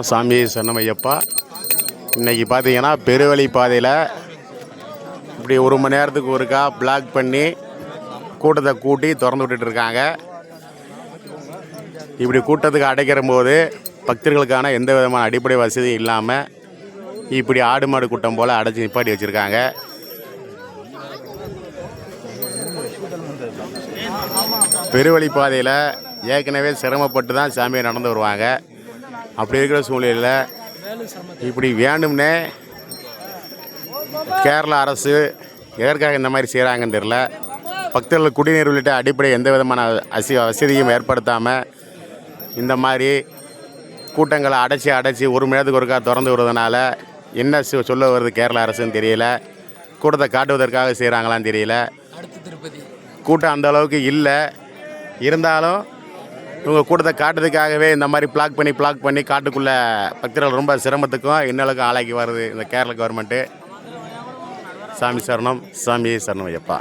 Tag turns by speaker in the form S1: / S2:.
S1: சாமி சரணமையப்பா. இன்றைக்கி பார்த்தீங்கன்னா பெருவழி பாதையில் இப்படி 1 மணி நேரத்துக்கு ஒருக்கா பிளாக் பண்ணி கூட்டத்தை கூட்டி திறந்து விட்டுட்ருக்காங்க. இப்படி கூட்டத்துக்கு அடைக்கிற போது பக்தர்களுக்கான எந்த விதமான அடிப்படை வசதியும் இல்லாமல் இப்படி ஆடு மாடு கூட்டம் போல் அடைச்சி நிப்பாட்டி வச்சுருக்காங்க. பெருவழி பாதையில் ஏற்கனவே சிரமப்பட்டு தான் சாமியை நடந்து வருவாங்க. அப்படி இருக்கிற சூழ்நிலையில் இப்படி வேணும்னே கேரளா அரசு எதற்காக இந்த மாதிரி செய்கிறாங்கன்னு தெரியல. பக்தர்கள் குடிநீர் உள்ளிட்ட அடிப்படை எந்த விதமான வசதியும் ஏற்படுத்தாமல் இந்த மாதிரி கூட்டங்களை அடைச்சி 1 மணி நேரத்துக்கு ஒருக்கா திறந்து விடுறதுனால என்ன சொல்ல வருது கேரளா அரசுன்னு தெரியல. கூட்டத்தை காட்டுவதற்காக செய்கிறாங்களான்னு தெரியல. கூட்டம் அந்த அளவுக்கு இல்லை. இருந்தாலும் இவங்க கூட்டத்தை காட்டுறதுக்காகவே இந்த மாதிரி பிளாக் பண்ணி காட்டுக்குள்ளே பக்தர்கள் ரொம்ப சிரமத்துக்கும் இன்னலுக்கும் ஆளாக்கி வருது இந்த கேரளா கவர்மெண்ட்டு. சாமி சரணம், சாமி சரணம் ஐயப்பா.